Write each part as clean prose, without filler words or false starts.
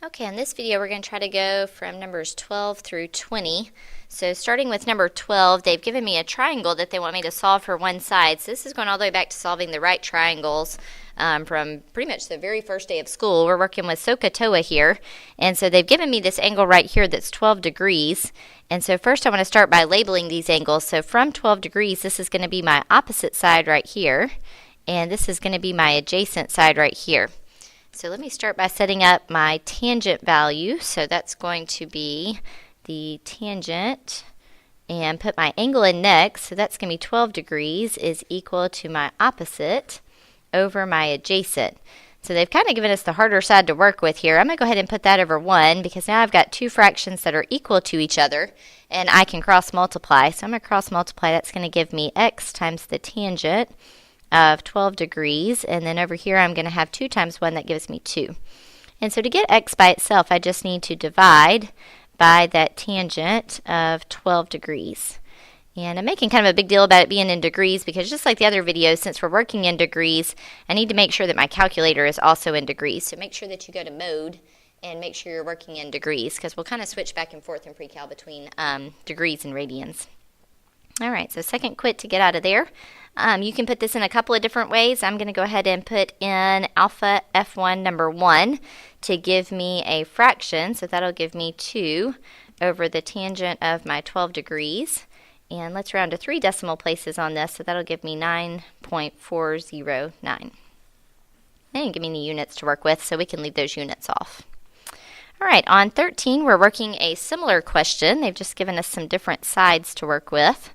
Okay, in this video we're going to try to go from numbers 12 through 20. So starting with number 12, they've given me a triangle that they want me to solve for one side. So this is going all the way back to solving the right triangles from pretty much the very first day of school. We're working with SOHCAHTOA here. And so they've given me this angle right here that's 12 degrees. And so first I want to start by labeling these angles. So from 12 degrees, this is going to be my opposite side right here. And this is going to be my adjacent side right here. So let me start by setting up my tangent value. So that's going to be the tangent, and put my angle in next. So that's going to be 12 degrees is equal to my opposite over my adjacent. So they've kind of given us the harder side to work with here. I'm going to go ahead and put that over 1 because now I've got two fractions that are equal to each other and I can cross multiply. So I'm going to cross multiply. That's going to give me x times the tangent of 12 degrees, and then over here I'm going to have 2 times 1, that gives me 2. And so to get x by itself, I just need to divide by that tangent of 12 degrees. And I'm making kind of a big deal about it being in degrees because just like the other videos, since we're working in degrees, I need to make sure that my calculator is also in degrees. So make sure that you go to mode and make sure you're working in degrees because we'll kind of switch back and forth in pre-cal between degrees and radians. All right, so second quit to get out of there. You can put this in a couple of different ways. I'm going to go ahead and put in alpha F1 number 1 to give me a fraction. So that'll give me 2 over the tangent of my 12 degrees. And let's round to 3 decimal places on this. So that'll give me 9.409. They didn't give me any units to work with, so we can leave those units off. All right, on 13, we're working a similar question. They've just given us some different sides to work with.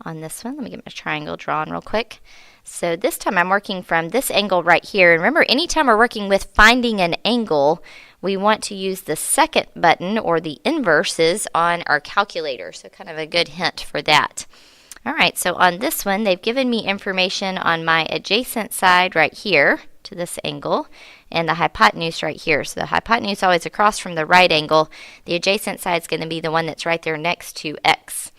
On this one, let me get my triangle drawn real quick. So this time I'm working from this angle right here. And remember, anytime we're working with finding an angle, we want to use the second button or the inverses on our calculator. So kind of a good hint for that. All right, so on this one, they've given me information on my adjacent side right here to this angle and the hypotenuse right here. So the hypotenuse always across from the right angle. The adjacent side is going to be the one that's right there next to x.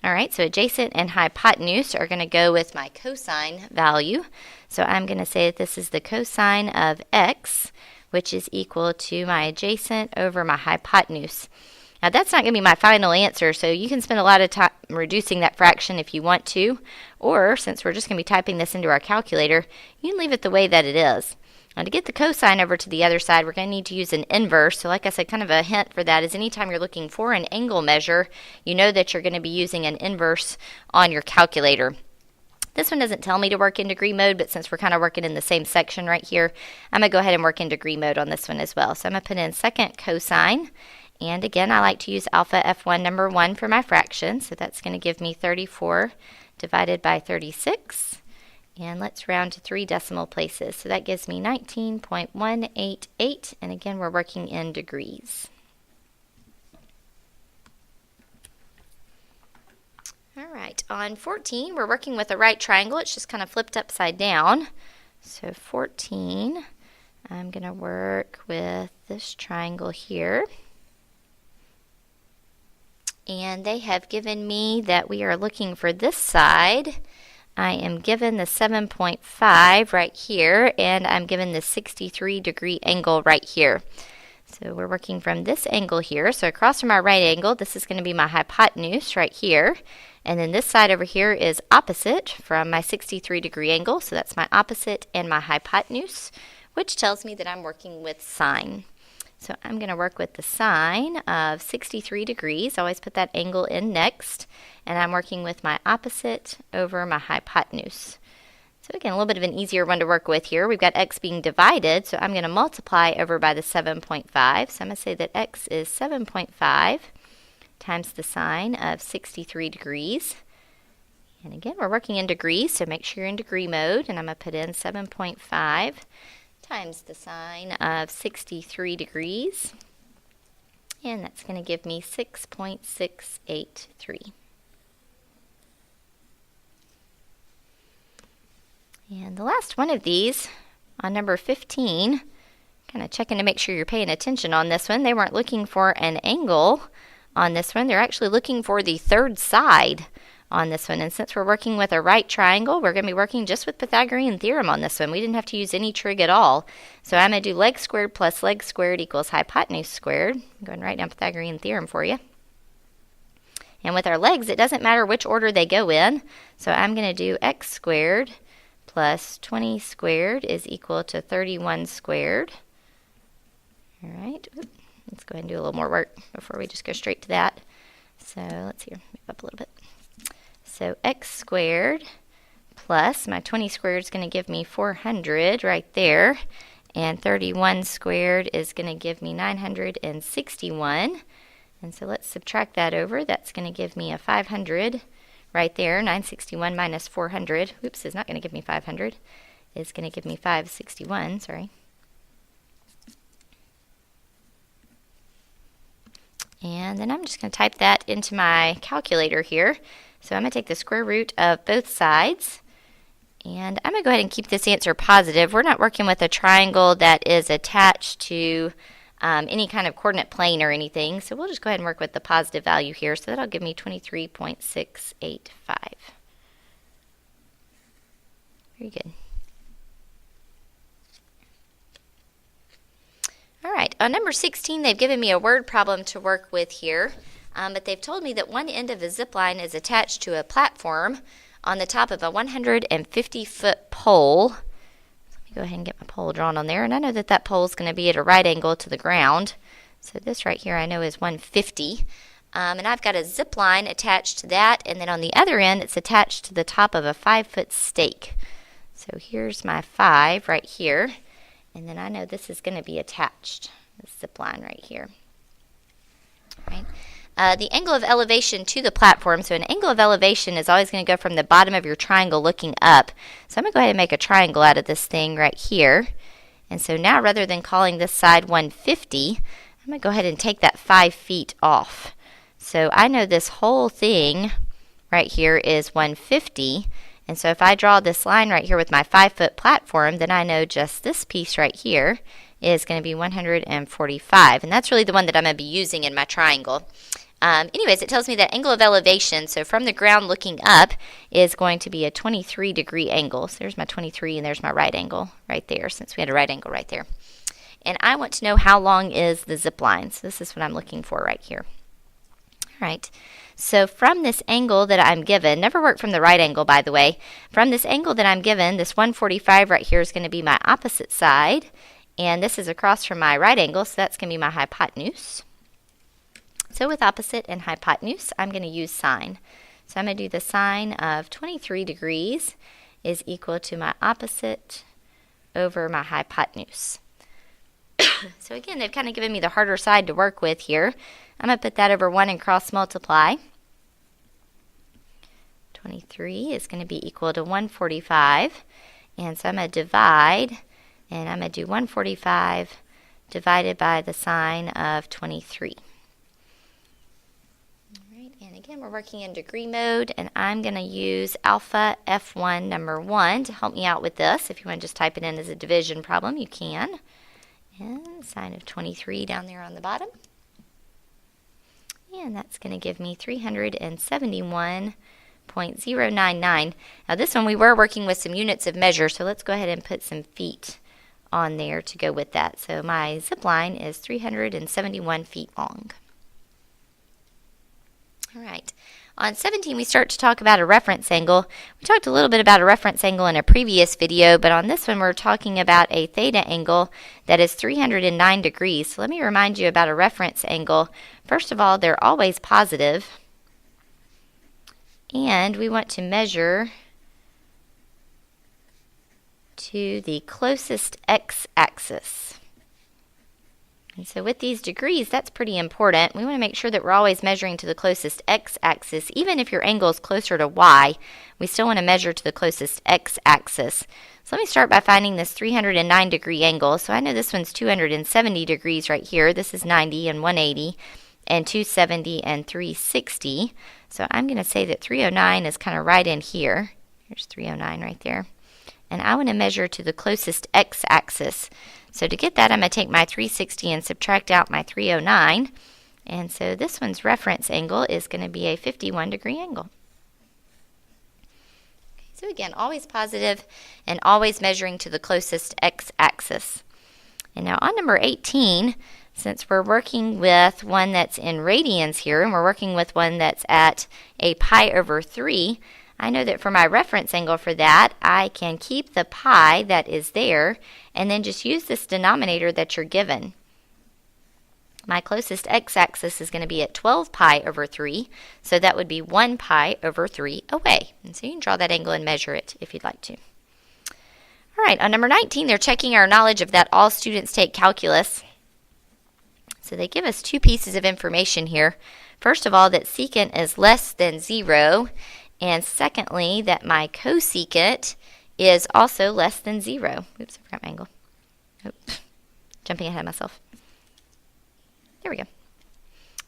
All right, so adjacent and hypotenuse are going to go with my cosine value. So I'm going to say that this is the cosine of x, which is equal to my adjacent over my hypotenuse. Now that's not going to be my final answer, so you can spend a lot of time reducing that fraction if you want to, or since we're just going to be typing this into our calculator, you can leave it the way that it is. Now to get the cosine over to the other side, we're going to need to use an inverse. So like I said, kind of a hint for that is anytime you're looking for an angle measure, you know that you're going to be using an inverse on your calculator. This one doesn't tell me to work in degree mode, but since we're kind of working in the same section right here, I'm going to go ahead and work in degree mode on this one as well. So I'm going to put in second cosine. And again, I like to use alpha F1 number 1 for my fraction. So that's going to give me 34 divided by 36. And let's round to 3 decimal places. So that gives me 19.188. And again, we're working in degrees. All right, on 14, we're working with a right triangle. It's just kind of flipped upside down. So 14, I'm going to work with this triangle here. And they have given me that we are looking for this side. I am given the 7.5 right here, and I'm given the 63 degree angle right here. So we're working from this angle here. So across from our right angle, this is going to be my hypotenuse right here. And then this side over here is opposite from my 63 degree angle. So that's my opposite and my hypotenuse, which tells me that I'm working with sine. So I'm going to work with the sine of 63 degrees. I always put that angle in next. And I'm working with my opposite over my hypotenuse. So again, a little bit of an easier one to work with here. We've got x being divided, so I'm going to multiply over by the 7.5. So I'm going to say that x is 7.5 times the sine of 63 degrees. And again, we're working in degrees, so make sure you're in degree mode. And I'm going to put in 7.5 times the sine of 63 degrees. And that's going to give me 6.683. And the last one of these, on number 15, kind of checking to make sure you're paying attention on this one. They weren't looking for an angle on this one. They're actually looking for the third side on this one. And since we're working with a right triangle, we're going to be working just with Pythagorean theorem on this one. We didn't have to use any trig at all. So I'm going to do leg squared plus leg squared equals hypotenuse squared. I'm going to write down Pythagorean theorem for you. And with our legs, it doesn't matter which order they go in. So I'm going to do x squared plus 20 squared is equal to 31 squared. All right, let's go ahead and do a little more work before we just go straight to that. So let's move up a little bit. So x squared plus my 20 squared is going to give me 400 right there. And 31 squared is going to give me 961. And so let's subtract that over. That's going to give me a 500 right there. 961 minus 400. Oops, is not going to give me 500. It's going to give me 561, sorry. And then I'm just going to type that into my calculator here. So I'm going to take the square root of both sides. And I'm going to go ahead and keep this answer positive. We're not working with a triangle that is attached to any kind of coordinate plane or anything. So we'll just go ahead and work with the positive value here. So that'll give me 23.685. Very good. All right, on number 16, they've given me a word problem to work with here, but they've told me that one end of a zip line is attached to a platform on the top of a 150-foot pole. Let me go ahead and get my pole drawn on there, and I know that that pole is going to be at a right angle to the ground. So this right here I know is 150, and I've got a zip line attached to that, and then on the other end it's attached to the top of a 5-foot stake. So here's my 5 right here. And then I know this is going to be attached, this zip line right here. Right. The angle of elevation to the platform, so an angle of elevation is always going to go from the bottom of your triangle looking up. So I'm going to go ahead and make a triangle out of this thing right here. And so now rather than calling this side 150, I'm going to go ahead and take that 5 feet off. So I know this whole thing right here is 150. And so if I draw this line right here with my 5-foot platform, then I know just this piece right here is going to be 145. And that's really the one that I'm going to be using in my triangle. Anyways, it tells me that angle of elevation, so from the ground looking up, is going to be a 23-degree angle. So there's my 23 and there's my right angle right there, since we had a right angle right there. And I want to know how long is the zip line. So this is what I'm looking for right here. All right. So from this angle that I'm given, never work from the right angle, by the way. From this angle that I'm given, this 145 right here is going to be my opposite side. And this is across from my right angle, so that's going to be my hypotenuse. So with opposite and hypotenuse, I'm going to use sine. So I'm going to do the sine of 23 degrees is equal to my opposite over my hypotenuse. So again, they've kind of given me the harder side to work with here. I'm going to put that over 1 and cross multiply. 23 is going to be equal to 145. And so I'm going to divide, and I'm going to do 145 divided by the sine of 23. All right, and again, we're working in degree mode, and I'm going to use alpha F1 number 1 to help me out with this. If you want to just type it in as a division problem, you can. And sine of 23 down there on the bottom. And that's going to give me 371.099. Now this one we were working with some units of measure, so let's go ahead and put some feet on there to go with that. So my zip line is 371 feet long. All right. On 17, we start to talk about a reference angle. We talked a little bit about a reference angle in a previous video, but on this one we're talking about a theta angle that is 309 degrees. So let me remind you about a reference angle. First of all, they're always positive, and we want to measure to the closest x-axis. And so with these degrees, that's pretty important. We want to make sure that we're always measuring to the closest x-axis. Even if your angle is closer to y, we still want to measure to the closest x-axis. So let me start by finding this 309 degree angle. So I know this one's 270 degrees right here. This is 90 and 180 and 270 and 360. So I'm going to say that 309 is kind of right in here. Here's 309 right there. And I want to measure to the closest x-axis. So to get that, I'm going to take my 360 and subtract out my 309. And so this one's reference angle is going to be a 51 degree angle. So again, always positive and always measuring to the closest x-axis. And now on number 18, since we're working with one that's in radians here, and we're working with one that's at a pi over 3, I know that for my reference angle for that, I can keep the pi that is there, and then just use this denominator that you're given. My closest x-axis is going to be at 12 pi over 3, so that would be 1 pi over 3 away. And so you can draw that angle and measure it if you'd like to. All right, on number 19, they're checking our knowledge of that all students take calculus. So they give us two pieces of information here. First of all, that secant is less than 0, and secondly, that my cosecant is also less than 0. Oops, I forgot my angle. Oops. Jumping ahead of myself. There we go.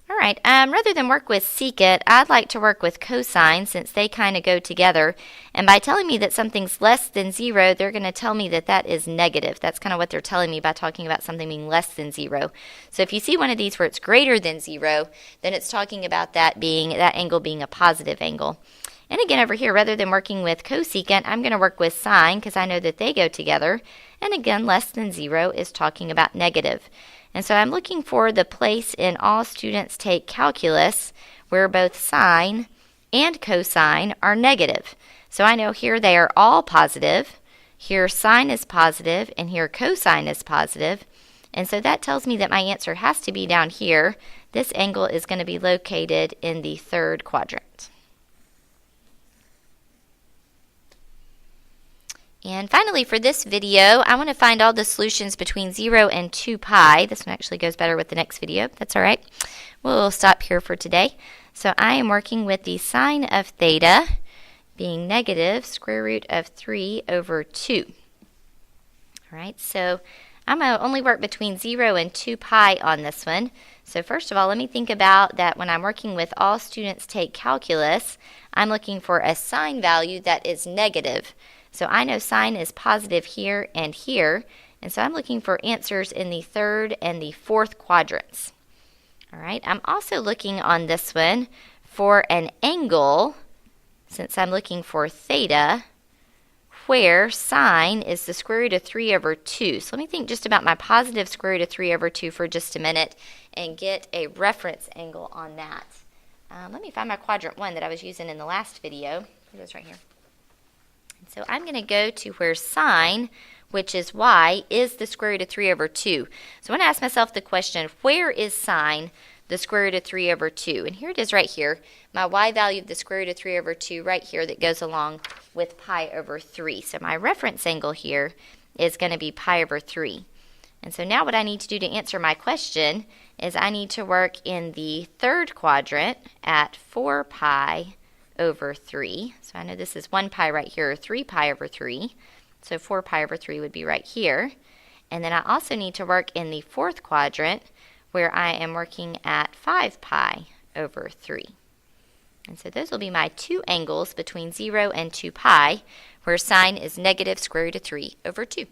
All right, rather than work with secant, I'd like to work with cosine since they kind of go together. And by telling me that something's less than 0, they're going to tell me that that is negative. That's kind of what they're telling me by talking about something being less than 0. So if you see one of these where it's greater than 0, then it's talking about that angle being a positive angle. And again, over here, rather than working with cosecant, I'm going to work with sine because I know that they go together. And again, less than 0 is talking about negative. And so I'm looking for the place in all students take calculus where both sine and cosine are negative. So I know here they are all positive, here sine is positive, and here cosine is positive. And so that tells me that my answer has to be down here. This angle is going to be located in the third quadrant. And finally, for this video, I want to find all the solutions between 0 and 2 pi. This one actually goes better with the next video. That's all right. We'll stop here for today. So I am working with the sine of theta being negative square root of 3 over 2. All right, so I'm going to only work between 0 and 2 pi on this one. So first of all, let me think about that when I'm working with all students take calculus, I'm looking for a sine value that is negative. So I know sine is positive here, and so I'm looking for answers in the third and the fourth quadrants. All right, I'm also looking on this one for an angle, since I'm looking for theta, where sine is the square root of 3 over 2. So let me think just about my positive square root of 3 over 2 for just a minute and get a reference angle on that. Let me find my quadrant 1 that I was using in the last video. It is right here. So I'm going to go to where sine, which is y, is the square root of 3 over 2. So I want to ask myself the question, where is sine the square root of 3 over 2? And here it is right here, my y value of the square root of 3 over 2 right here that goes along with pi over 3. So my reference angle here is going to be pi over 3. And so now what I need to do to answer my question is I need to work in the third quadrant at 4 pi over 3. So I know this is 1 pi right here, or 3 pi over 3. So 4 pi over 3 would be right here. And then I also need to work in the fourth quadrant where I am working at 5 pi over 3. And so those will be my two angles between 0 and 2 pi, where sine is negative square root of 3 over 2.